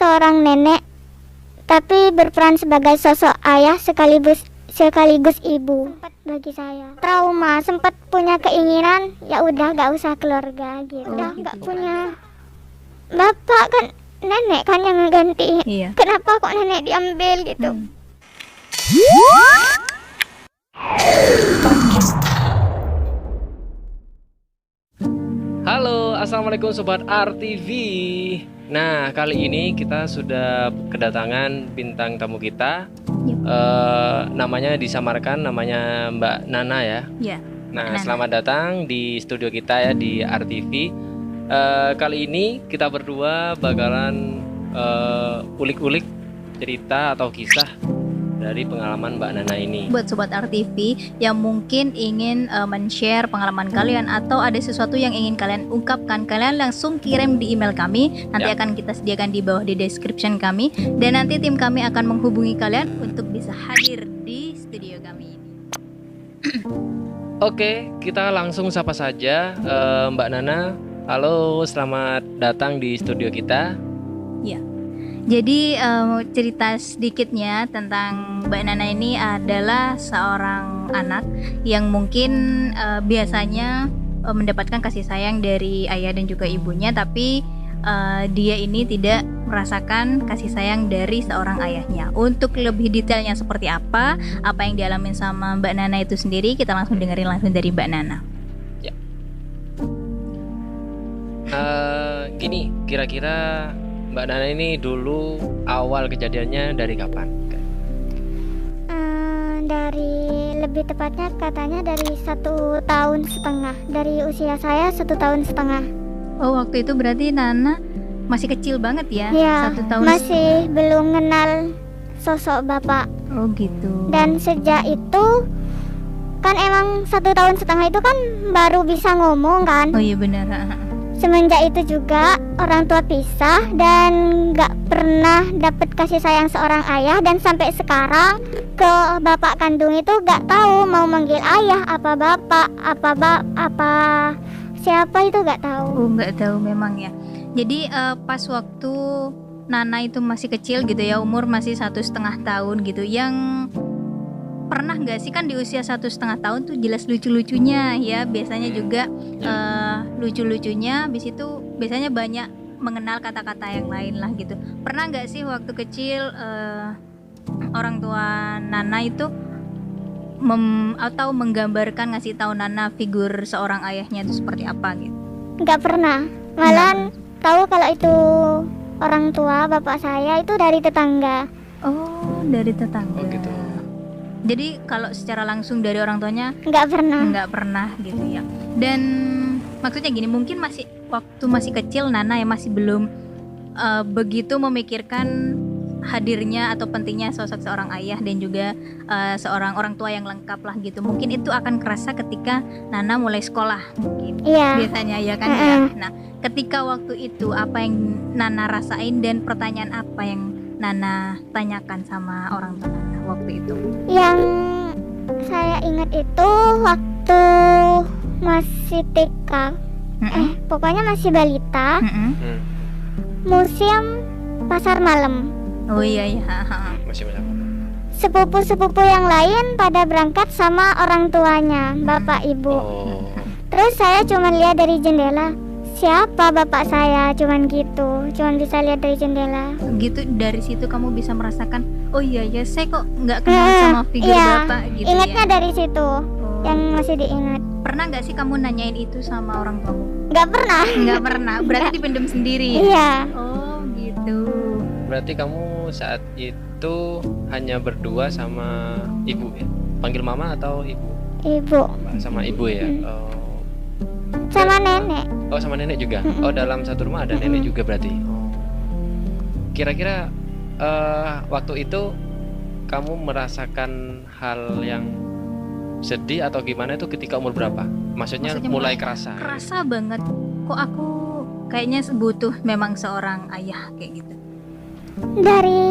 seorang nenek, tapi berperan sebagai sosok ayah sekaligus ibu. Sempat bagi saya trauma, sempat punya keinginan ya udah gak usah keluarga gitu. Udah gak punya bapak kan, nenek kan yang ganti. Iya. Kenapa kok nenek diambil gitu? Halo, assalamualaikum sobat RTV. Nah, kali ini kita sudah kedatangan bintang tamu kita. Namanya disamarkan namanya Mbak Nana ya. Iya. Nah, Nana. selamat datang di studio kita ya di RTV. Kali ini kita berdua bakalan ulik-ulik cerita atau kisah dari pengalaman Mbak Nana ini. Buat sobat RTV yang mungkin ingin men-share pengalaman kalian atau ada sesuatu yang ingin kalian ungkapkan, kalian langsung kirim di email kami. Nanti akan kita sediakan di bawah di description kami, dan nanti tim kami akan menghubungi kalian untuk bisa hadir di studio kami ini. Oke, kita langsung sapa saja Mbak Nana. Halo, selamat datang di studio kita. Ya. Jadi cerita sedikitnya tentang Mbak Nana ini adalah seorang anak yang mungkin biasanya mendapatkan kasih sayang dari ayah dan juga ibunya, tapi dia ini tidak merasakan kasih sayang dari seorang ayahnya. Untuk lebih detailnya seperti apa yang dialami sama Mbak Nana itu sendiri, kita langsung dengerin langsung dari Mbak Nana. Ya. Gini, kira-kira Mbak Nana ini dulu awal kejadiannya dari kapan? Dari lebih tepatnya katanya dari 1,5 tahun. Dari usia saya 1,5 tahun. Oh, waktu itu berarti Nana masih kecil banget ya? Ya, 1 tahun. masih belum kenal sosok bapak. Oh gitu. Dan sejak itu kan emang 1,5 tahun itu kan baru bisa ngomong kan. Oh iya benar. Semenjak itu juga orang tua pisah dan gak pernah dapat kasih sayang seorang ayah, dan sampai sekarang ke bapak kandung itu gak tahu mau manggil ayah apa bapak apa siapa itu gak tahu. Oh nggak tahu memang ya. Jadi pas waktu Nana itu masih kecil gitu ya, umur masih 1,5 tahun gitu, yang pernah nggak sih, kan di usia 1,5 tahun tuh jelas lucu-lucunya ya, biasanya juga lucu-lucunya, habis itu biasanya banyak mengenal kata-kata yang lain lah gitu. Pernah nggak sih waktu kecil orang tua Nana itu atau menggambarkan, ngasih tahu Nana figur seorang ayahnya itu seperti apa gitu? Gak pernah, malahan tahu kalau itu orang tua bapak saya itu dari tetangga. Oh, dari tetangga. Oh gitu. Jadi kalau secara langsung dari orang tuanya Gak pernah. nggak pernah gitu ya. Dan maksudnya gini, mungkin waktu masih kecil Nana ya masih belum begitu memikirkan hadirnya atau pentingnya sosok seorang ayah dan juga seorang orang tua yang lengkap lah gitu. Mungkin itu akan kerasa ketika Nana mulai sekolah gitu. Iya. Biasanya ya kan ya. Nah, ketika waktu itu apa yang Nana rasain dan pertanyaan apa yang Nana tanyakan sama orang tua Nana waktu itu? Yang saya ingat itu waktu masih TK, pokoknya masih balita, museum pasar malam. Oh iya ya. Masih banyak. Sepupu-sepupu yang lain pada berangkat sama orang tuanya, bapak ibu. Oh. Terus saya cuma lihat dari jendela, siapa bapak saya, cuman bisa lihat dari jendela. Gitu, dari situ kamu bisa merasakan, oh iya ya, saya kok nggak kenal sama figur iya, bapak gitu. Ingatnya ya. dari situ, yang masih diingat. Pernah nggak sih kamu nanyain itu sama orang tuamu? Nggak pernah. Nggak pernah, berarti dipendam sendiri. Iya. Oh gitu. Berarti kamu saat itu hanya berdua sama ibu ya? Panggil mama atau ibu? Ibu. Sama ibu ya? Oh. Sama nenek. Oh, sama nenek juga? Oh, dalam satu rumah ada nenek juga berarti? Oh. Kira-kira waktu itu kamu merasakan hal yang sedih atau gimana itu ketika umur berapa? Maksudnya mulai kerasa? Kerasa banget, kok aku kayaknya butuh memang seorang ayah kayak gitu. Dari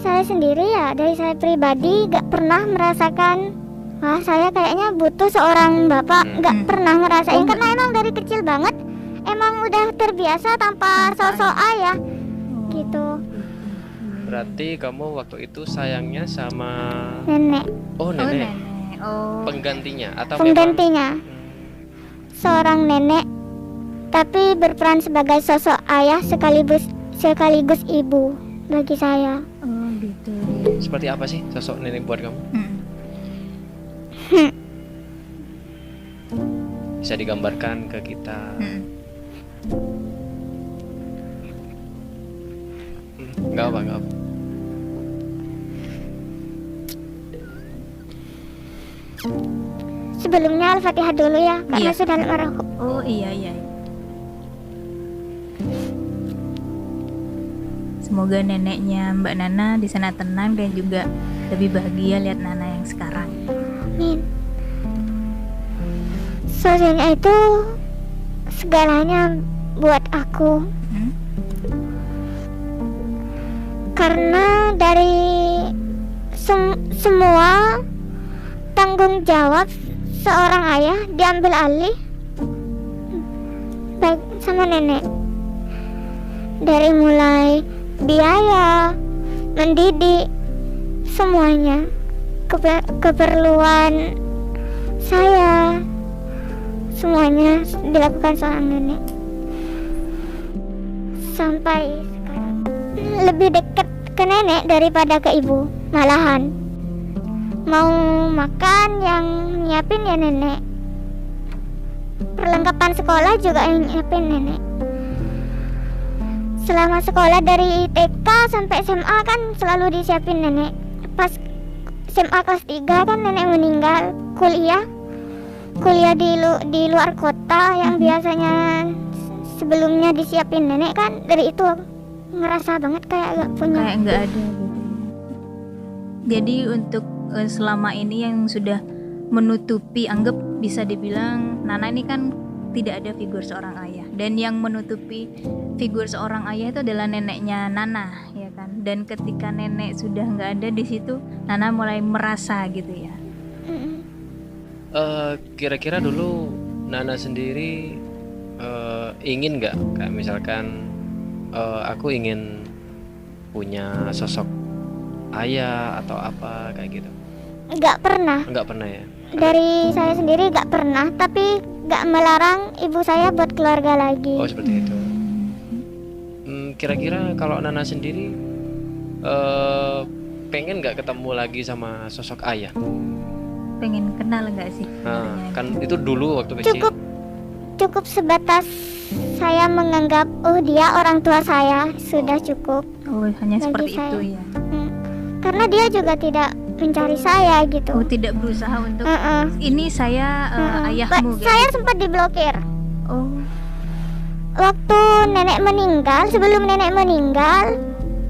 saya sendiri ya, dari saya pribadi gak pernah merasakan, wah saya kayaknya butuh seorang bapak. Gak pernah ngerasain, karena emang dari kecil banget emang udah terbiasa tanpa sosok ayah gitu. Berarti kamu waktu itu sayangnya sama nenek. oh Oh, nenek, nenek. Oh. penggantinya atau memang Penggantinya seorang nenek, tapi berperan sebagai sosok ayah sekaligus ibu bagi saya. Oh, gitu. seperti apa sih sosok nenek buat kamu? Bisa digambarkan ke kita? Nggak apa. Sebelumnya Al-Fatihah dulu ya, karena Iya. sudah marah. Oh, iya. Semoga neneknya Mbak Nana di sana tenang dan juga lebih bahagia lihat Nana yang sekarang. Amin. Sosoknya itu segalanya buat aku, karena dari semua tanggung jawab seorang ayah diambil alih baik sama nenek, dari mulai biaya, mendidik, semuanya, keperluan saya, semuanya dilakukan seorang nenek. Sampai sekarang lebih dekat ke nenek daripada ke ibu, malahan mau makan yang nyiapin ya nenek, perlengkapan sekolah juga yang nyiapin nenek. Selama sekolah dari TK sampai SMA kan selalu disiapin nenek. Pas SMA kelas 3 kan nenek meninggal. Kuliah di luar kota yang biasanya sebelumnya disiapin nenek kan, dari itu aku ngerasa banget kayak gak punya. Kayak nggak ada gitu. Jadi untuk selama ini yang sudah menutupi, anggap bisa dibilang Nana ini kan tidak ada figur seorang ayah, dan yang menutupi figur seorang ayah itu adalah neneknya Nana, ya kan. Dan ketika nenek sudah nggak ada di situ, Nana mulai merasa gitu ya. Kira-kira dulu Nana sendiri ingin nggak kayak misalkan aku ingin punya sosok ayah atau apa kayak gitu? Nggak pernah. Nggak pernah ya? Dari saya sendiri nggak pernah, tapi nggak melarang ibu saya buat keluarga lagi. Oh, seperti itu. Kira-kira kalau Nana sendiri pengen nggak ketemu lagi sama sosok ayah? Pengen kenal nggak sih? Nah, kan itu dulu waktu kecil. Cukup sebatas saya menganggap dia orang tua saya, sudah cukup. Oh, hanya Bagi seperti saya. itu ya. Karena dia juga tidak mencari saya gitu. Oh, tidak berusaha untuk ini saya ayahmu gitu. Saya sempat diblokir. Oh, Waktu nenek meninggal, sebelum nenek meninggal,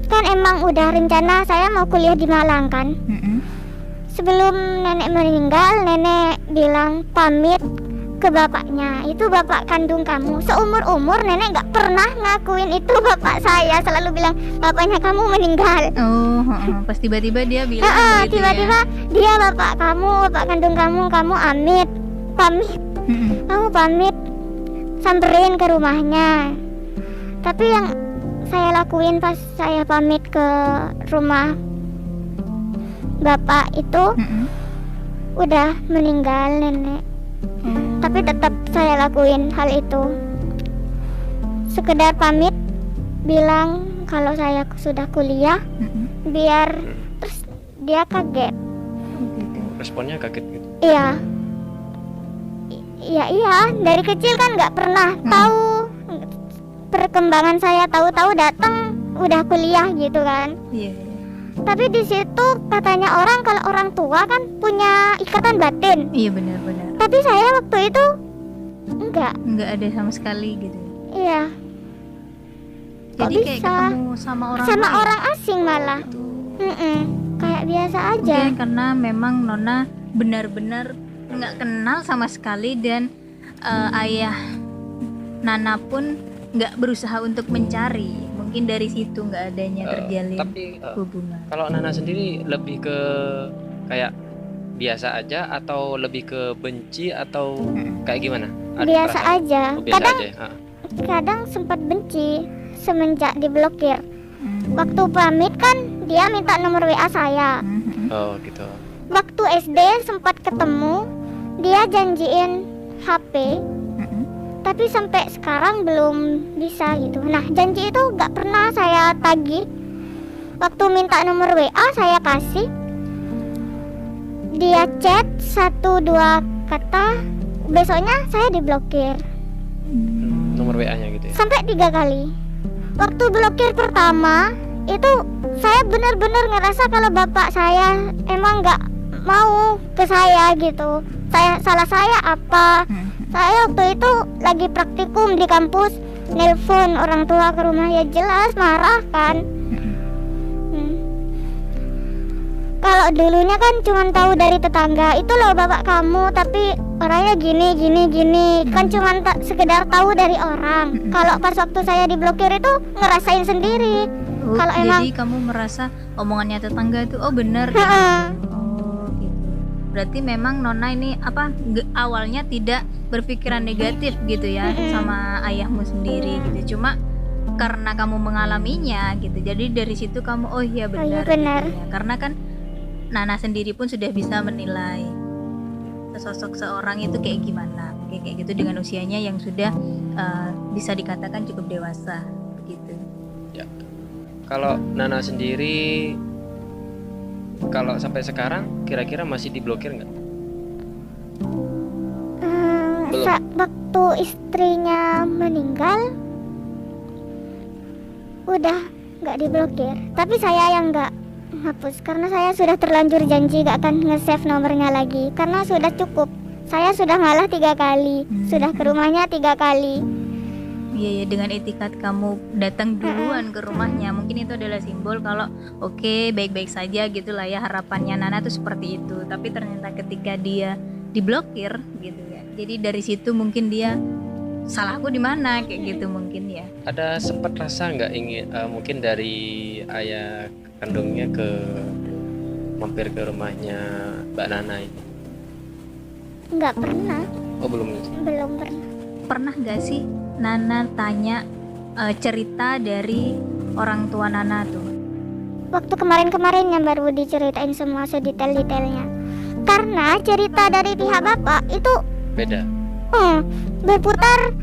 kan emang udah rencana saya mau kuliah di Malang kan. Sebelum nenek meninggal, nenek bilang pamit ke bapaknya, itu bapak kandung kamu. Seumur-umur nenek gak pernah ngakuin itu bapak saya, selalu bilang bapaknya kamu meninggal. Oh, pas tiba-tiba dia bilang begitu Tiba-tiba dia bapak kamu, bapak kandung kamu pamit, kamu pamit, samperin ke rumahnya. Tapi yang saya lakuin pas saya pamit ke rumah bapak itu udah meninggal nenek. Tapi tetap saya lakuin hal itu, sekedar pamit, bilang kalau saya sudah kuliah, biar terus dia kaget. Responnya kaget gitu. Iya, dari kecil kan nggak pernah tahu perkembangan saya, tahu-tahu datang udah kuliah gitu kan. Iya. Tapi di situ katanya orang kalau orang tua kan punya ikatan batin. Iya, benar-benar. Tapi saya waktu itu enggak ada sama sekali gitu. Iya. Jadi Kok kayak bisa? ketemu sama orang Sama lain. orang asing malah. Kayak biasa aja. Mungkin karena memang Nona benar-benar nggak kenal sama sekali, dan ayah Nana pun nggak berusaha untuk mencari. Mungkin dari situ nggak adanya terjalin Tapi hubungan. kalau Nana sendiri lebih ke kayak biasa aja atau lebih ke benci atau kayak gimana? Ada Biasa perasaan? aja. Oh, biasa aja. Kadang sempat benci semenjak diblokir. waktu pamit kan dia minta nomor WA saya. Oh gitu. Waktu SD sempat ketemu, dia janjiin HP, tapi sampai sekarang belum bisa gitu. Nah, janji itu gak pernah saya tagih. Waktu minta nomor WA saya kasih, dia chat 1-2 kata, besoknya saya diblokir Nomor WA-nya gitu ya. sampai 3 kali. Waktu blokir pertama itu saya benar-benar ngerasa kalau bapak saya emang gak mau ke saya gitu. Salah saya apa? Saya waktu itu lagi praktikum di kampus, nelpon orang tua ke rumah, ya jelas marah kan. Kalau dulunya kan cuma tahu dari tetangga, itu loh bapak kamu, tapi orangnya gini, kan cuma sekedar tahu dari orang. Kalau pas waktu saya diblokir itu ngerasain sendiri. Oh, Kalau jadi emang kamu merasa omongannya tetangga itu oh benar. Oh gitu. Berarti memang Nona ini awalnya tidak berpikiran negatif gitu ya sama ayahmu sendiri gitu. Cuma karena kamu mengalaminya gitu. Jadi dari situ kamu oh iya benar. benar. Gitu ya. Karena kan Nana sendiri pun sudah bisa menilai sosok seorang itu kayak gimana. Kayak gitu dengan usianya yang sudah bisa dikatakan cukup dewasa begitu. Ya. Kalau Nana sendiri, kalau sampai sekarang kira-kira masih diblokir nggak? Belum. Waktu istrinya meninggal udah nggak diblokir, tapi saya yang nggak hapus karena saya sudah terlanjur janji gak akan nge-save nomornya lagi karena sudah cukup. Saya sudah ngalah 3 kali, sudah ke rumahnya 3 kali. Iya ya, dengan etikat kamu datang duluan ke rumahnya, mungkin itu adalah simbol kalau oke, baik-baik saja gitulah ya, harapannya Nana tuh seperti itu. Tapi ternyata ketika dia diblokir gitu ya, jadi dari situ mungkin dia salahku di mana kayak gitu mungkin ya. Ada sempat rasa nggak ingin mungkin dari ayah kandungnya mampir ke rumahnya Mbak Nana ini? Nggak pernah. Oh belum Pernah. Pernah nggak sih Nana tanya cerita dari orang tua Nana tuh? Waktu kemarin-kemarin yang baru diceritain semua sedetail-detailnya. Karena cerita dari pihak bapak itu beda. Berputar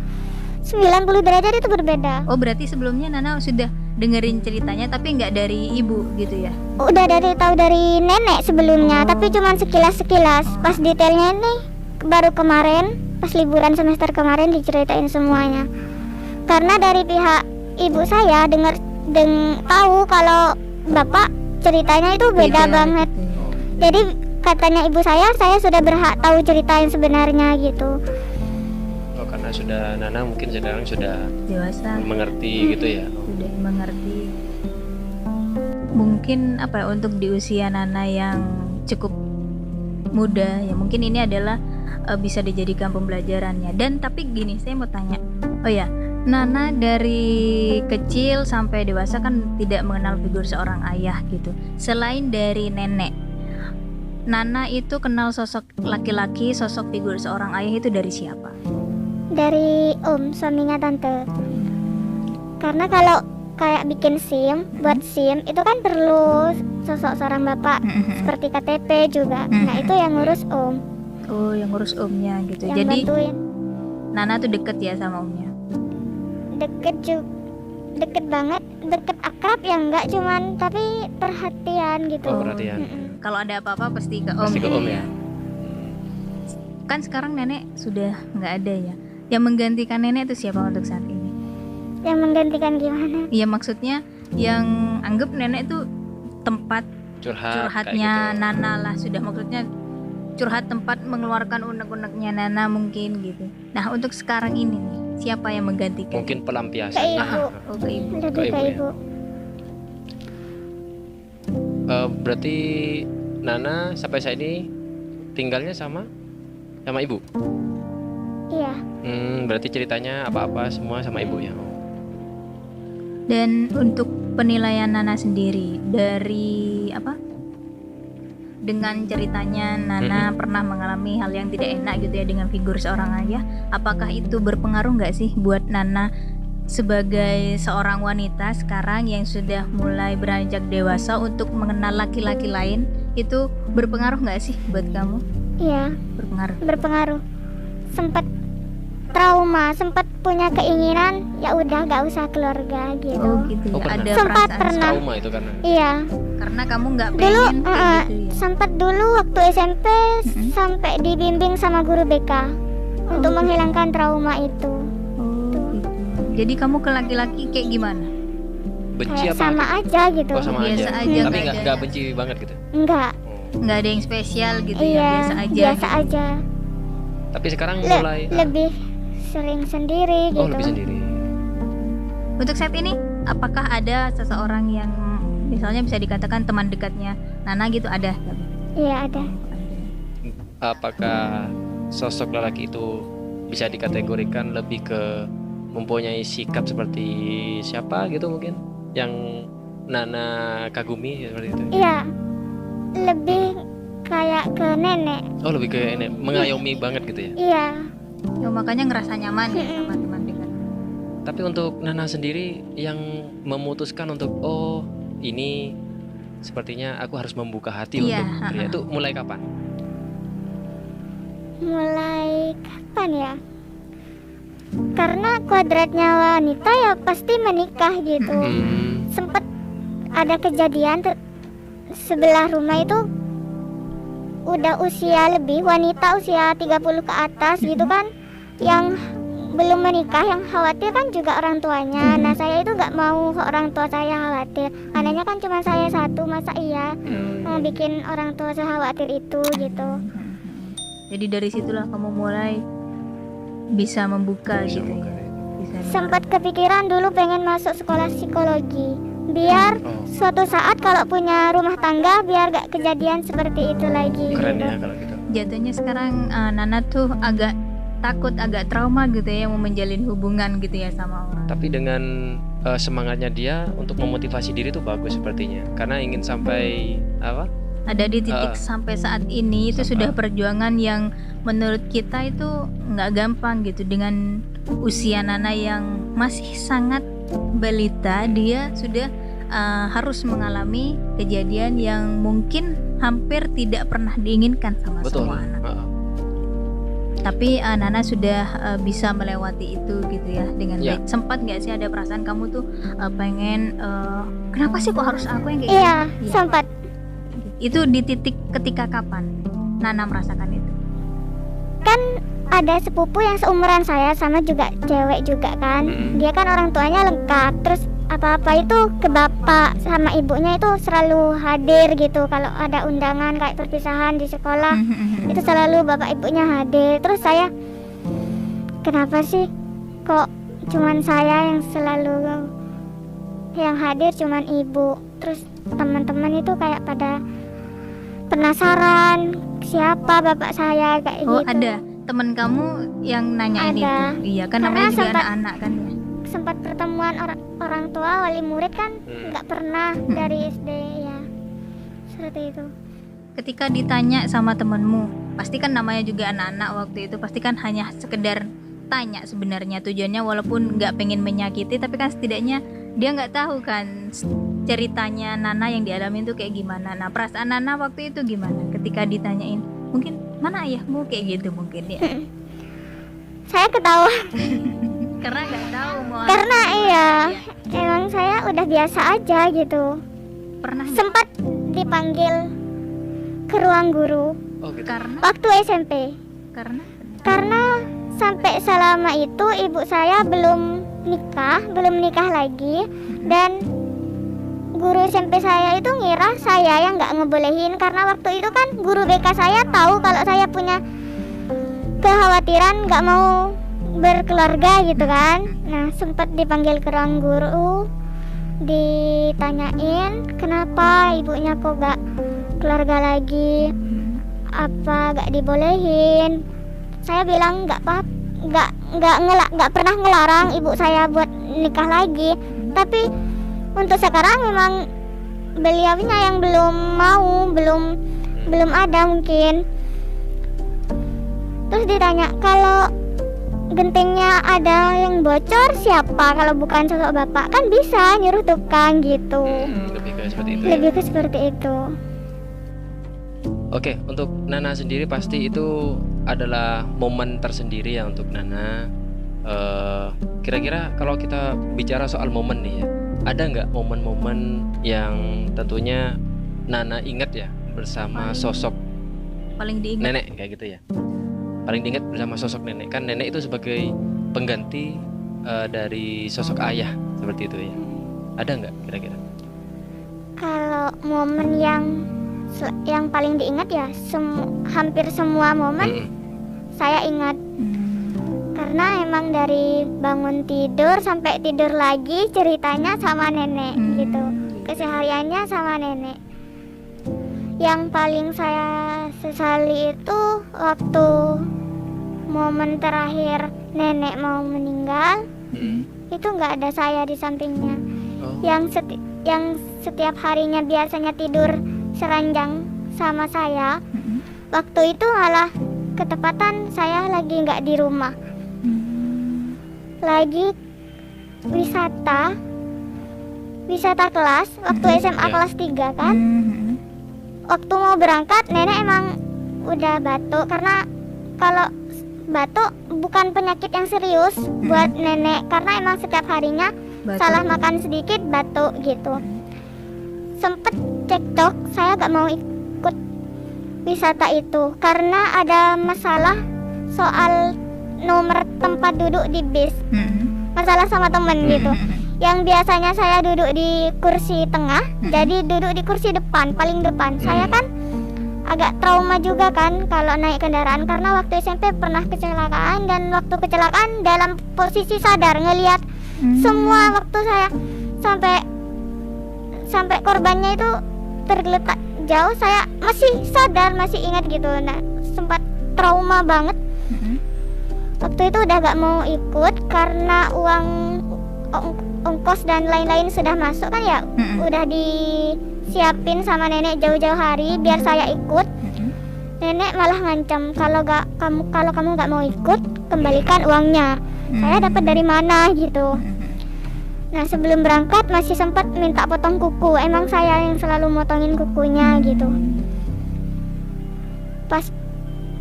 90 derajat, itu berbeda. Oh berarti sebelumnya Nana sudah dengerin ceritanya tapi nggak dari ibu gitu ya? Udah tahu dari nenek sebelumnya, tapi cuma sekilas. Pas detailnya ini baru kemarin, pas liburan semester kemarin diceritain semuanya. Karena dari pihak ibu saya tahu kalau bapak ceritanya itu beda banget. Gitu. Jadi katanya ibu saya sudah berhak tahu cerita yang sebenarnya gitu. Oh karena Nana mungkin sekarang sudah Dewasa. mengerti gitu ya. Sudah mengerti. Mungkin untuk di usia Nana yang cukup muda ya, mungkin ini adalah bisa dijadikan pembelajarannya. Dan tapi gini, saya mau tanya, oh ya, Nana dari kecil sampai dewasa kan tidak mengenal figur seorang ayah gitu. Selain dari nenek, Nana itu kenal sosok laki-laki, sosok figur seorang ayah itu dari siapa? Dari om, suaminya tante. Karena kalau kayak bikin SIM, buat SIM itu kan perlu sosok seorang bapak seperti KTP juga. Nah itu yang ngurus om, Oh, yang ngurus omnya gitu. yang Jadi bantuin. Nana tuh deket ya sama omnya. Deket banget, deket akrab ya enggak cuman, tapi perhatian gitu. Oh perhatian. Kalau ada apa-apa pasti ke om. Pasti ke om ya. Kan sekarang nenek sudah nggak ada ya. Yang menggantikan nenek itu siapa untuk saat ini? Yang menggantikan gimana? Iya maksudnya yang anggap nenek itu tempat curhatnya kayak gitu. Nana lah, sudah maksudnya curhat, tempat mengeluarkan unek-uneknya Nana mungkin gitu. Nah untuk sekarang ini nih, siapa yang menggantikan? Mungkin Ke pelampiasan. ibu, Oh ke ibu. lebih Ke ke ibu ya. ibu. Berarti Nana sampai saat ini tinggalnya sama ibu. Iya. Berarti ceritanya apa-apa semua sama ibu ya. Dan untuk penilaian Nana sendiri dari dengan ceritanya Nana pernah mengalami hal yang tidak enak gitu ya dengan figur seorang ayah, apakah itu berpengaruh nggak sih buat Nana sebagai seorang wanita sekarang yang sudah mulai beranjak dewasa untuk mengenal laki-laki lain, itu berpengaruh nggak sih buat kamu? Iya, Berpengaruh. sempat trauma, sempat punya keinginan ya udah gak usah keluarga gitu. Oh gitu Oh, ya, pernah. ada Sempat perasaan pernah. Trauma itu karena. Iya, karena kamu nggak dulu pengen kayak gitu ya. sempat dulu waktu SMP sampai dibimbing sama guru BK untuk menghilangkan trauma itu. Oh gitu. Jadi kamu ke laki-laki kayak gimana? Benci Kayak apa? sama aja gitu. Oh, sama Biasa aja. aja, Tapi nggak ada. nggak benci banget gitu. Enggak. Oh. Nggak ada yang spesial gitu ya, Iya, biasa aja. biasa gitu. aja. Tapi sekarang Le- mulai lebih sering sendiri gitu. oh, lebih sendiri. Untuk saat ini, apakah ada seseorang yang misalnya bisa dikatakan teman dekatnya Nana gitu, ada? Iya ada. Apakah sosok lelaki itu bisa dikategorikan lebih ke mempunyai sikap seperti siapa gitu mungkin yang Nana kagumi seperti itu? Iya, lebih kayak ke nenek. Oh, lebih ke ini mengayomi banget gitu ya. Iya, Ya, makanya ngerasa nyaman ya sama teman dekat. Tapi untuk Nana sendiri yang memutuskan untuk oh ini sepertinya aku harus membuka hati Iya, untuk pria itu mulai kapan? mulai kapan ya? Karena kodratnya wanita ya pasti menikah gitu. Sempet ada kejadian sebelah rumah itu udah usia lebih, wanita usia 30 ke atas gitu kan, yang belum menikah, yang khawatir kan juga orang tuanya. Nah saya itu nggak mau orang tua saya khawatir, anaknya kan cuma saya satu, masa iya mau bikin orang tua saya khawatir itu gitu. Jadi dari situlah kamu mulai bisa membuka Bisa gitu membuka ya. itu. Bisa Sempat kepikiran dulu pengen masuk sekolah psikologi, biar Oh, suatu saat kalau punya rumah tangga biar gak kejadian seperti itu lagi. keren gitu. ya kalau gitu. jatuhnya sekarang Nana tuh agak takut, agak trauma gitu ya mau menjalin hubungan gitu ya sama orang. Tapi dengan semangatnya dia untuk memotivasi diri itu bagus sepertinya. Karena ingin sampai apa? Ada di titik sampai saat ini itu Sampai. sudah perjuangan yang menurut kita itu nggak gampang gitu. Dengan usia Nana yang masih sangat balita, dia sudah harus mengalami kejadian yang mungkin hampir tidak pernah diinginkan sama Betul. semua anak. Heeh. Tapi Nana sudah bisa melewati itu gitu ya dengan Ya. baik. Sempat nggak sih ada perasaan kamu tuh pengen kenapa sih kok harus aku yang kayak Iya, gini? Iya. sempat. Itu di titik ketika kapan Nana merasakan itu? Kan ada sepupu yang seumuran saya, sama juga cewek juga kan. Dia kan orang tuanya lengkap, terus apa-apa itu ke bapak sama ibunya itu selalu hadir gitu. Kalau ada undangan kayak perpisahan di sekolah, itu selalu bapak ibunya hadir. Terus saya, kenapa sih kok cuman saya yang selalu yang hadir, cuman ibu. Terus teman-teman itu kayak pada penasaran siapa bapak saya kayak Oh gitu. ada teman kamu yang nanyain Ada. itu? Iya kan Karena namanya juga sempat- anak-anak kan ya. Sempat pertemuan orang tua wali murid kan nggak pernah dari SD ya, seperti itu. Ketika ditanya sama temenmu, pasti kan namanya juga anak-anak waktu itu, pasti kan hanya sekedar tanya sebenarnya tujuannya, walaupun nggak pengen menyakiti, tapi kan setidaknya dia nggak tahu kan ceritanya Nana yang dialami itu kayak gimana. Nah perasaan Nana waktu itu gimana ketika ditanyain, mungkin mana ayahmu kayak gitu mungkin ya? Saya ketawa Karena nggak tahu mau karena apa. iya, emang saya udah biasa aja gitu. Pernah nggak? Sempat dipanggil ke ruang guru Oh gitu. Karena waktu SMP, karena sampai selama itu ibu saya belum nikah lagi, dan guru SMP saya itu ngira saya yang nggak ngebolehin, karena waktu itu kan guru BK saya tahu kalau saya punya kekhawatiran nggak mau berkeluarga gitu kan. Nah sempat dipanggil ke ruang guru, ditanyain kenapa ibunya kok gak keluarga lagi, apa gak dibolehin. Saya bilang nggak pernah ngelarang ibu saya buat nikah lagi, tapi untuk sekarang memang beliaunya yang belum mau, belum ada mungkin. Terus ditanya kalau gentengnya ada yang bocor, siapa kalau bukan sosok bapak? Kan bisa nyuruh tukang gitu. Lebih ke seperti itu. Lebih ke seperti itu. Oke, untuk Nana sendiri pasti itu adalah momen tersendiri ya untuk Nana. Kira-kira kalau kita bicara soal momen nih ya, ada nggak momen-momen yang tentunya Nana ingat ya bersama sosok Paling diingat. nenek kayak gitu ya? Paling diingat bersama sosok nenek, kan nenek itu sebagai pengganti dari sosok ayah seperti itu ya. Ada nggak kira-kira? Kalau momen yang paling diingat ya hampir semua momen saya ingat. Karena emang dari bangun tidur sampai tidur lagi ceritanya sama nenek gitu. Kesehariannya sama nenek. Yang paling saya sesali itu waktu momen terakhir nenek mau meninggal, itu nggak ada saya di sampingnya. Yang setiap harinya biasanya tidur seranjang sama saya, waktu itu malah ketepatan saya lagi nggak di rumah, lagi wisata kelas waktu SMA kelas 3 kan. Waktu mau berangkat nenek emang udah batuk, karena kalau batuk bukan penyakit yang serius buat nenek, karena emang setiap harinya salah makan sedikit batuk gitu. Sempet cekcok, saya gak mau ikut wisata itu karena ada masalah soal nomor tempat duduk di bis. Masalah sama temen gitu. Yang biasanya saya duduk di kursi tengah, jadi duduk di kursi depan, paling depan. Saya kan agak trauma juga kan kalau naik kendaraan, karena waktu SMP pernah kecelakaan, dan waktu kecelakaan dalam posisi sadar ngelihat semua, waktu saya sampai korbannya itu tergeletak jauh, saya masih sadar, masih ingat gitu. Nah, sempat trauma banget. Waktu itu udah gak mau ikut karena uang ongkos dan lain-lain sudah masuk kan ya, udah disiapin sama nenek jauh-jauh hari biar saya ikut. Nenek malah ngancam, kalau kamu nggak mau ikut, kembalikan uangnya. Saya dapat dari mana gitu. Nah, sebelum berangkat masih sempat minta potong kuku. Emang saya yang selalu motongin kukunya gitu. Pas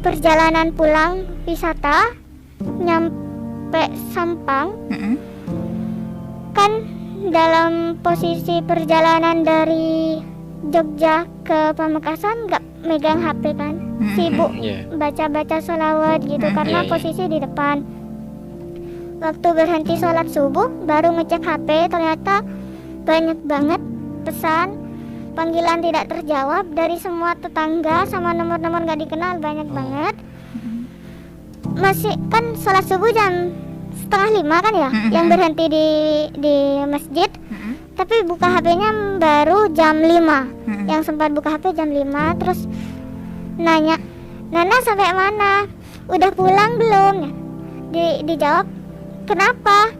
perjalanan pulang wisata, nyampe Sampang, kan dalam posisi perjalanan dari Jogja ke Pamekasan nggak megang HP kan, sibuk baca-baca sholawat gitu, karena posisi di depan. Waktu berhenti sholat subuh baru ngecek HP, ternyata banyak banget pesan panggilan tidak terjawab dari semua tetangga sama nomor-nomor nggak dikenal, banyak banget. Masih kan sholat subuh jam 4:30 kan ya, yang berhenti di masjid. Tapi buka HP-nya baru jam 5. Yang sempat buka HP jam 5, terus nanya, "Nana sampai mana? Udah pulang belum?" Dijawab, "Kenapa?"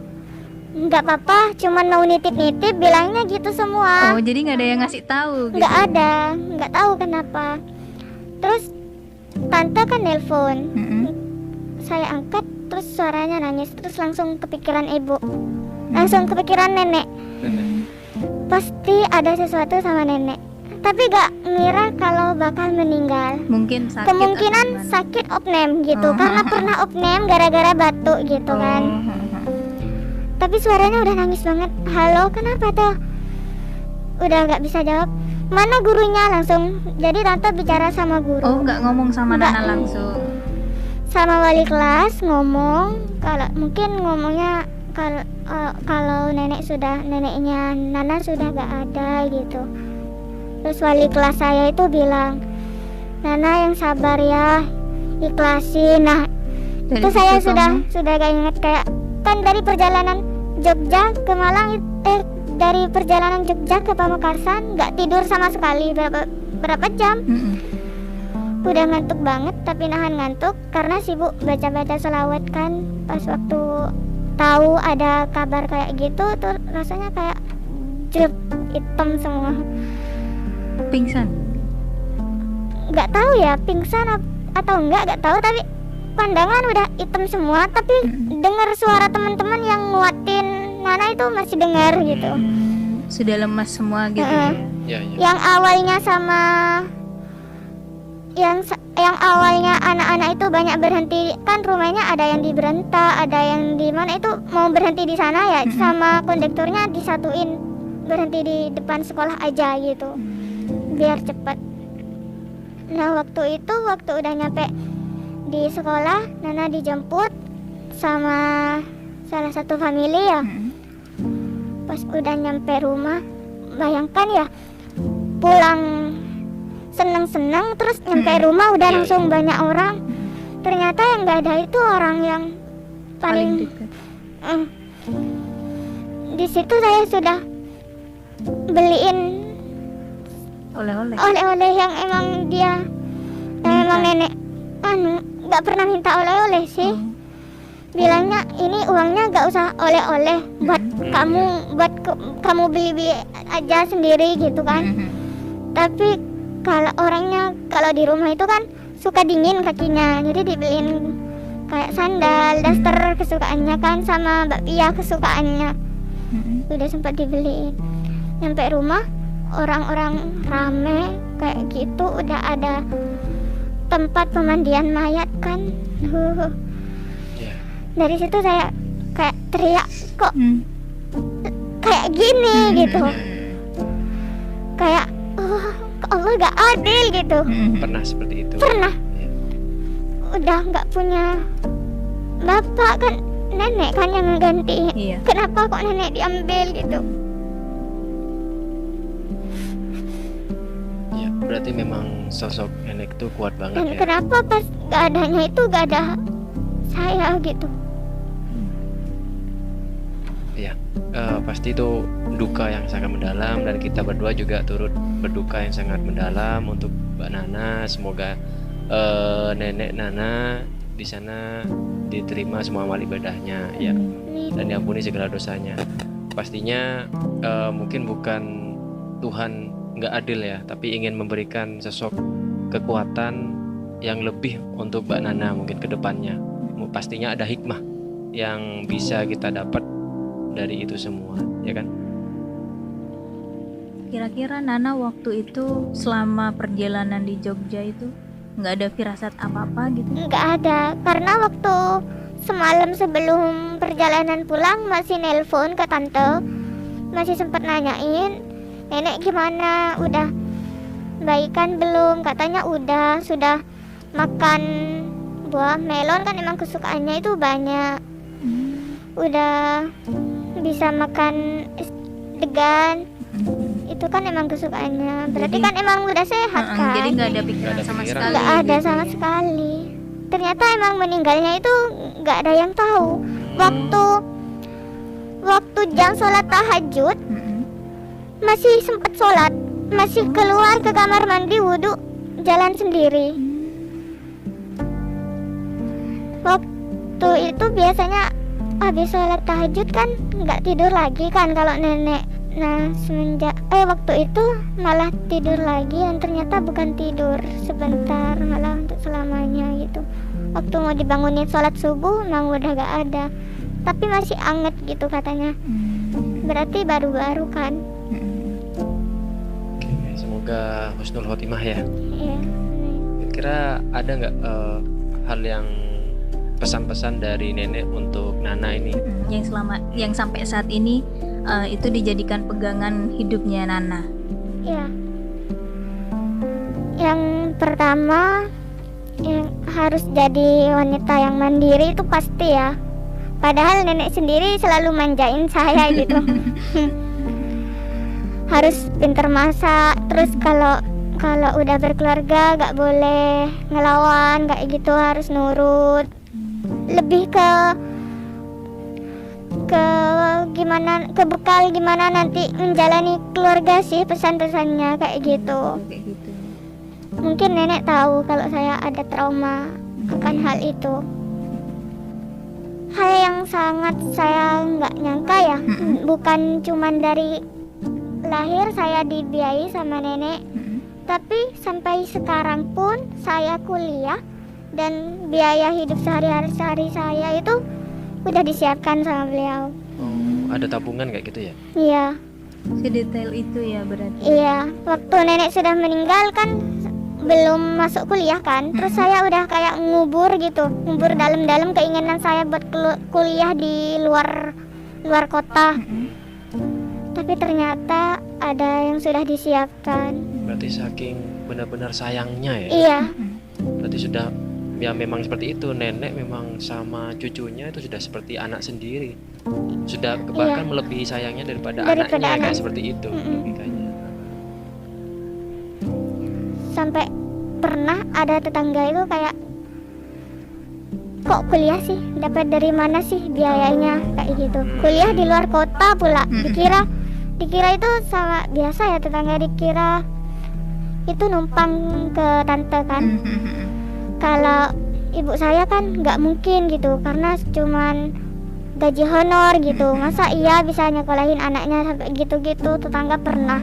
"Nggak apa-apa, cuman mau nitip-nitip," bilangnya gitu semua. Oh, jadi nggak ada yang ngasih tahu gitu? Nggak ada, nggak tahu kenapa. Terus tante kan nelpon, saya angkat, terus suaranya nangis, terus langsung kepikiran ibu, langsung kepikiran nenek. Pasti ada sesuatu sama nenek, tapi gak ngira kalau bakal meninggal. Mungkin sakit, kemungkinan sakit opname gitu, karena pernah opname gara-gara batuk gitu kan. Tapi suaranya udah nangis banget. "Halo, kenapa tuh?" Udah gak bisa jawab. "Mana gurunya?" Langsung, jadi tante bicara sama guru. Oh, nggak ngomong sama Nggak. Nana langsung? Sama wali kelas ngomong, kalau mungkin ngomongnya kalau neneknya Nana sudah gak ada gitu. Terus wali kelas saya itu bilang, "Nana yang sabar ya, ikhlasin." Nah, Dari itu saya situ sudah gak ingat, kayak kan dari perjalanan Jogja ke Malang, dari perjalanan Jogja ke Pamekasan nggak tidur sama sekali berapa jam. Udah ngantuk banget, tapi nahan ngantuk karena sibuk baca-baca selawat kan. Pas waktu tahu ada kabar kayak gitu tuh rasanya kayak jelek, hitam semua. Pingsan? Nggak tahu ya pingsan atau nggak tahu, tapi pandangan udah hitam semua, tapi dengar suara teman-teman yang nguatin Nana itu masih dengar gitu. Sudah lemas semua gitu. Ya, ya. Yang awalnya sama yang awalnya anak-anak itu banyak berhenti, kan rumahnya ada yang di Berenta, ada yang di mana itu mau berhenti di sana ya, sama kondekturnya disatuin berhenti di depan sekolah aja gitu biar cepat. Nah waktu udah nyampe di sekolah, Nana dijemput sama salah satu family ya. Pas udah nyampe rumah, bayangkan ya, pulang seneng-seneng terus nyampe rumah udah langsung banyak orang. Ternyata yang nggak ada itu orang yang paling dekat. Di situ saya sudah beliin oleh-oleh yang emang nenek nggak pernah minta oleh-oleh sih. Bilangnya ini uangnya nggak usah oleh-oleh, buat kamu beli aja sendiri gitu kan. Tapi kalau di rumah itu kan suka dingin kakinya, jadi dibeliin kayak sandal, daster kesukaannya kan, sama bakpia kesukaannya. Udah sempat dibeliin. Nyampe rumah orang-orang rame kayak gitu, udah ada tempat pemandian mayat kan. Dari situ saya kayak teriak, kok kayak gini gitu. Kayak Allah gak adil gitu. Pernah seperti itu? Pernah. Udah gak punya bapak kan, nenek kan yang ngegantiin. Kenapa kok nenek diambil gitu? Ya, berarti memang sosok nenek itu kuat banget. Dan ya. kenapa pas gak adanya itu gak ada saya gitu? Ya, pasti itu duka yang sangat mendalam, dan kita berdua juga turut berduka yang sangat mendalam untuk Mbak Nana. Semoga nenek Nana di sana diterima semua amal ibadahnya ya, dan diampuni segala dosanya. Pastinya mungkin bukan Tuhan nggak adil ya, tapi ingin memberikan sosok kekuatan yang lebih untuk Mbak Nana mungkin ke depannya. Pastinya ada hikmah yang bisa kita dapat dari itu semua, ya kan? Kira-kira Nana waktu itu selama perjalanan di Jogja itu nggak ada firasat apa-apa gitu? Nggak ada, karena waktu semalam sebelum perjalanan pulang masih nelpon ke tante, masih sempat nanyain nenek gimana, udah baikan belum? Katanya udah, sudah makan buah melon kan, emang kesukaannya itu banyak. Udah bisa makan degan, itu kan emang kesukaannya. Berarti kan emang udah sehat kan. Jadi nggak ada pikiran sama sekali. Nggak ada sama sekali. Ternyata emang meninggalnya itu nggak ada yang tahu. Waktu jam sholat tahajud masih sempat sholat, masih keluar ke kamar mandi wudhu, jalan sendiri. Waktu itu biasanya habis sholat tahajud kan nggak tidur lagi kan kalau nenek. Nah semenjak waktu itu malah tidur lagi, dan ternyata bukan tidur sebentar, malah untuk selamanya gitu. Waktu mau dibangunin sholat subuh memang udah gak ada, tapi masih anget gitu katanya. Berarti baru-baru kan. Oke, semoga husnul khotimah ya. Iya. Kira ada nggak hal yang pesan-pesan dari nenek untuk Nana ini? Yang sampai saat ini itu dijadikan pegangan hidupnya Nana. Iya. Yang pertama, yang harus jadi wanita yang mandiri itu pasti ya. Padahal nenek sendiri selalu manjain saya gitu. Harus pintar masak, terus kalau udah berkeluarga gak boleh ngelawan kayak gitu, harus nurut. Lebih ke bekal gimana nanti menjalani keluarga sih, pesan-pesannya kayak gitu. Mungkin nenek tahu kalau saya ada trauma akan hal itu. Hal yang sangat saya nggak nyangka ya, bukan cuman dari lahir saya dibiayai sama nenek, tapi sampai sekarang pun saya kuliah dan biaya hidup sehari-hari saya itu udah disiapkan sama beliau. Oh, ada tabungan kayak gitu ya? Iya, Sedetail itu ya berarti. iya. Waktu nenek sudah meninggal kan belum masuk kuliah kan, terus saya udah kayak ngubur gitu, ngubur dalam-dalam keinginan saya buat kuliah di luar kota. Tapi ternyata ada yang sudah disiapkan. Berarti saking benar-benar sayangnya ya? Iya, Berarti sudah, ya memang seperti itu, nenek memang sama cucunya itu sudah seperti anak sendiri, sudah bahkan melebihi sayangnya daripada anaknya, kayak seperti itu logikanya. sampai pernah ada tetangga itu kayak, kok kuliah sih, dapat dari mana sih biayanya, kayak gitu. Kuliah di luar kota pula. Dikira itu sama biasa ya, tetangga dikira itu numpang ke tante kan. Kalau ibu saya kan nggak mungkin gitu, karena cuman gaji honor gitu. Masa iya bisa nyekolahin anaknya sampai gitu-gitu. Tetangga pernah,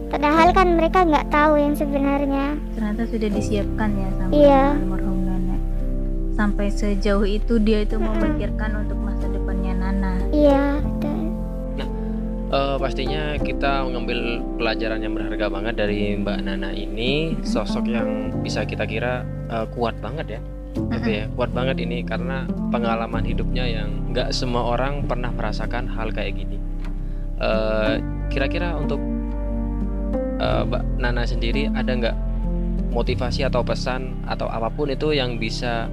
padahal kan mereka nggak tahu yang sebenarnya. Ternyata sudah disiapkan ya sama Iya. almarhum nenek. Sampai sejauh itu dia itu memikirkan untuk masa depannya Nana. Iya, betul. Pastinya kita mengambil pelajaran yang berharga banget dari Mbak Nana ini, sosok yang bisa kita kira kuat banget ya. Gitu ya, kuat banget ini karena pengalaman hidupnya yang nggak semua orang pernah merasakan hal kayak gini. Kira-kira untuk Mbak Nana sendiri ada nggak motivasi atau pesan atau apapun itu yang bisa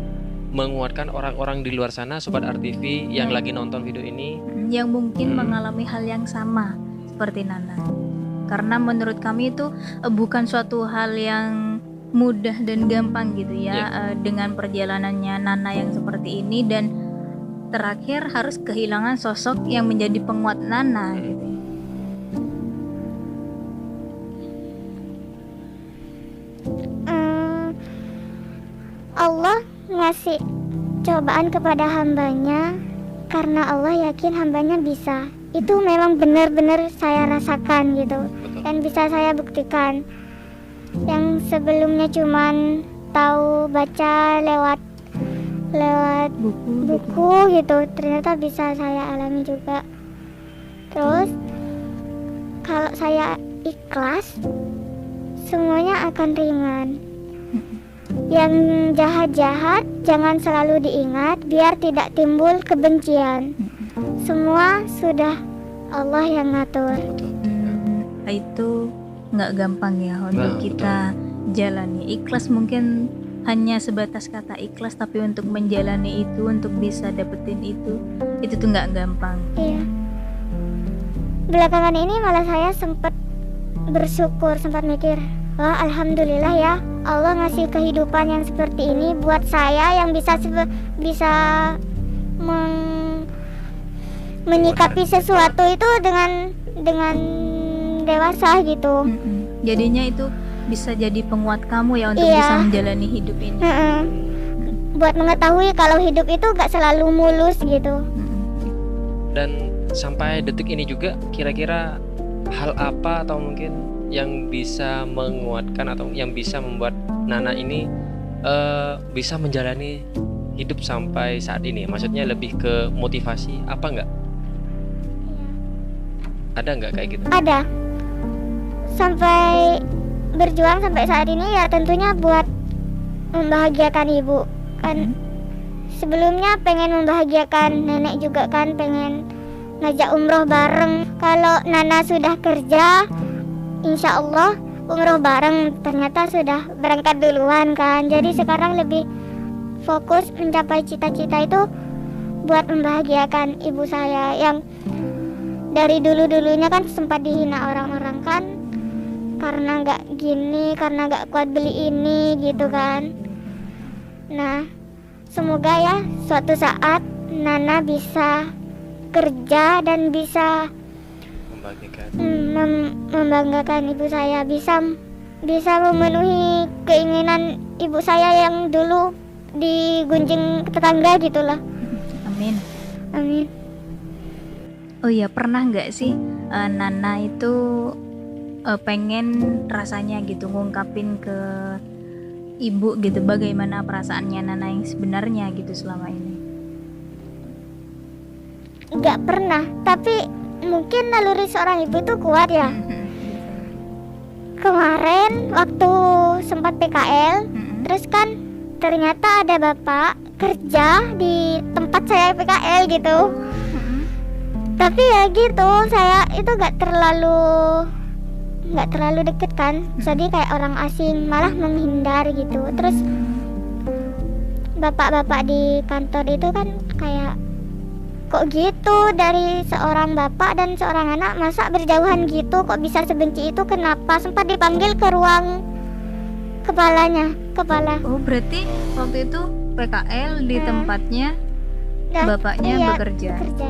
menguatkan orang-orang di luar sana, Sobat RTV yang lagi nonton video ini, yang mungkin mengalami hal yang sama seperti Nana? Karena menurut kami itu bukan suatu hal yang mudah dan gampang gitu ya, dengan perjalanannya Nana yang seperti ini, dan terakhir harus kehilangan sosok yang menjadi penguat Nana gitu. Allah ngasih cobaan kepada hambanya karena Allah yakin hambanya bisa. Itu memang benar-benar saya rasakan gitu, dan bisa saya buktikan. Yang sebelumnya cuman tahu baca lewat buku gitu, ternyata bisa saya alami juga. Terus kalau saya ikhlas, semuanya akan ringan. Yang jahat-jahat jangan selalu diingat, biar tidak timbul kebencian. Semua sudah Allah yang ngatur. Itu nggak gampang ya untuk kita jalani. Ikhlas mungkin hanya sebatas kata ikhlas, tapi untuk menjalani itu, untuk bisa dapetin itu tuh nggak gampang. Iya. Belakangan ini malah saya sempat bersyukur, sempat mikir, wah alhamdulillah ya, Allah ngasih kehidupan yang seperti ini buat saya yang bisa menyikapi sesuatu itu dengan dewasa gitu. Jadinya itu bisa jadi penguat kamu ya untuk bisa menjalani hidup ini. Buat mengetahui kalau hidup itu gak selalu mulus gitu. Dan sampai detik ini juga kira-kira hal apa atau mungkin yang bisa menguatkan atau yang bisa membuat Nana ini bisa menjalani hidup sampai saat ini? Maksudnya lebih ke motivasi apa enggak? Ada enggak kayak gitu? Ada. Sampai berjuang sampai saat ini ya tentunya buat membahagiakan ibu kan. Sebelumnya pengen membahagiakan nenek juga kan, pengen ngajak umroh bareng. Kalau Nana sudah kerja, insya Allah umroh bareng. Ternyata sudah berangkat duluan kan. Jadi sekarang lebih fokus mencapai cita-cita itu buat membahagiakan ibu saya yang dari dulu-dulunya kan sempat dihina orang-orang kan, karena nggak gini, karena nggak kuat beli ini gitu kan. Nah, semoga ya suatu saat Nana bisa kerja dan bisa membanggakan ibu saya, bisa memenuhi keinginan ibu saya yang dulu digunjing tetangga gitulah. Amin. Amin. Oh iya, pernah nggak sih Nana itu pengen rasanya gitu ngungkapin ke ibu gitu, bagaimana perasaannya Nana yang sebenarnya gitu selama ini? Nggak pernah, tapi mungkin naluri seorang ibu itu kuat ya. Kemarin waktu sempat PKL, terus kan ternyata ada bapak kerja di tempat saya PKL gitu. Tapi ya gitu, saya itu nggak terlalu deket kan, jadi kayak orang asing, malah menghindar gitu. Terus bapak-bapak di kantor itu kan kayak, kok gitu, dari seorang bapak dan seorang anak masa berjauhan gitu, kok bisa sebenci itu, kenapa? Sempat dipanggil ke ruang kepala. Oh, berarti waktu itu PKL di Nah. tempatnya Dan bapaknya iya, bekerja. bekerja.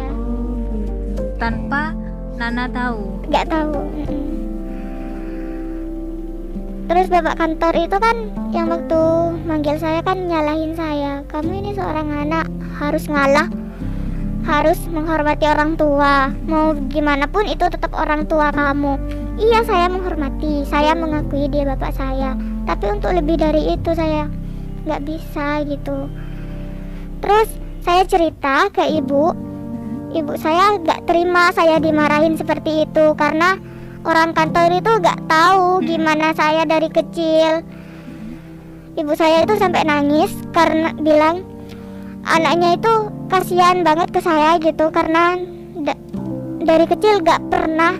Tanpa Nana tahu. Nggak tahu. Terus bapak kantor itu kan yang waktu manggil saya kan nyalahin saya, kamu ini seorang anak harus ngalah, harus menghormati orang tua, mau gimana pun itu tetap orang tua kamu. Iya, saya menghormati, saya mengakui dia bapak saya, tapi untuk lebih dari itu saya nggak bisa gitu. Terus saya cerita ke ibu saya nggak terima saya dimarahin seperti itu, karena orang kantor itu nggak tahu gimana saya dari kecil. Ibu saya itu sampai nangis karena bilang anaknya itu kasihan banget ke saya gitu, karena dari kecil nggak pernah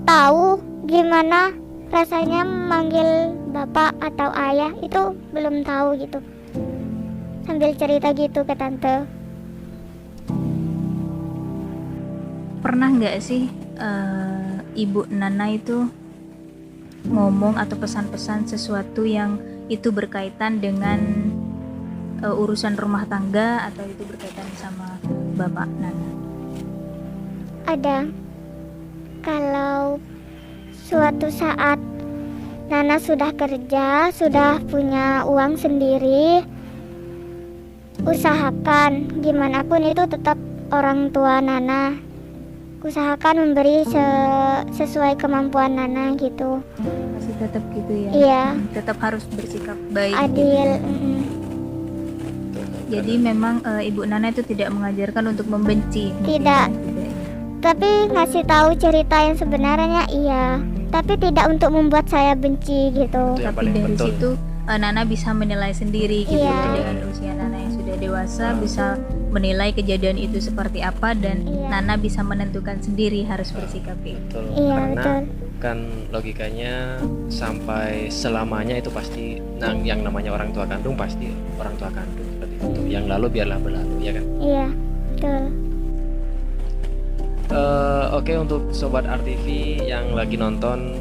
tahu gimana rasanya manggil bapak atau ayah, itu belum tahu gitu. Sambil cerita gitu ke tante. Pernah nggak sih Ibu Nana itu ngomong atau pesan-pesan sesuatu yang itu berkaitan dengan urusan rumah tangga atau itu berkaitan sama bapak Nana? Ada. Kalau suatu saat Nana sudah kerja, sudah punya uang sendiri, usahakan gimana pun itu tetap orang tua Nana. Usahakan memberi sesuai kemampuan Nana gitu. Masih tetap gitu ya? Iya. Tetap harus bersikap baik. Adil. Gitu. Jadi memang Ibu Nana itu tidak mengajarkan untuk membenci. Tidak. Tapi ngasih tahu cerita yang sebenarnya iya. Tapi tidak untuk membuat saya benci gitu. Itu yang Tapi paling dari betul. situ Nana bisa menilai sendiri gitu. Iya. Dengan usia Nana yang sudah dewasa bisa menilai kejadian itu seperti apa dan Iya. Nana bisa menentukan sendiri harus bersikap itu. Betul. Iya, Karena betul. kan logikanya sampai selamanya itu pasti yang namanya orang tua kandung pasti orang tua kandung seperti itu. Yang lalu biarlah berlalu, ya kan? Iya, betul. Oke, untuk sobat RTV yang lagi nonton,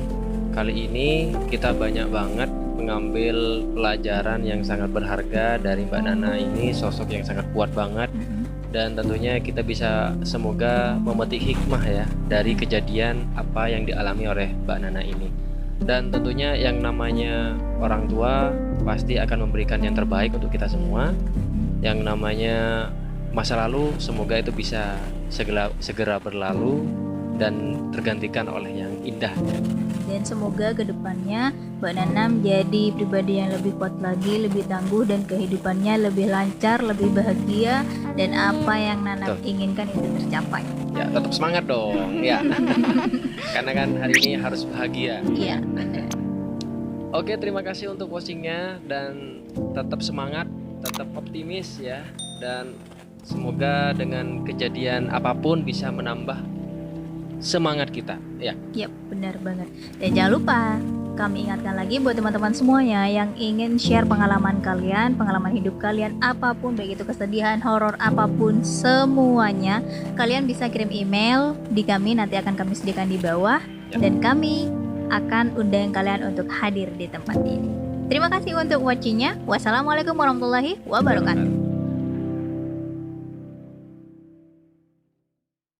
kali ini kita banyak banget mengambil pelajaran yang sangat berharga dari Mbak Nana ini, sosok yang sangat kuat banget. Dan tentunya kita bisa semoga memetik hikmah ya dari kejadian apa yang dialami oleh Mbak Nana ini. Dan tentunya yang namanya orang tua pasti akan memberikan yang terbaik untuk kita semua. Yang namanya masa lalu semoga itu bisa segera berlalu dan tergantikan oleh yang indah. Dan semoga kedepannya Mbak Nana menjadi pribadi yang lebih kuat lagi, lebih tangguh dan kehidupannya lebih lancar, lebih bahagia dan apa yang Nana Betul. inginkan itu tercapai. Ya, tetap semangat dong ya. Karena kan hari ini harus bahagia. Iya. Oke, terima kasih untuk watchingnya dan tetap semangat, tetap optimis ya, dan semoga dengan kejadian apapun bisa menambah semangat kita ya. Yap, benar banget. Dan jangan lupa kami ingatkan lagi buat teman-teman semuanya yang ingin share pengalaman kalian, pengalaman hidup kalian, apapun, baik itu kesedihan, horor, apapun, semuanya, kalian bisa kirim email di kami, nanti akan kami sediakan di bawah, Ya. dan kami akan undang kalian untuk hadir di tempat ini. Terima kasih untuk watchingnya. Wassalamualaikum warahmatullahi wabarakatuh.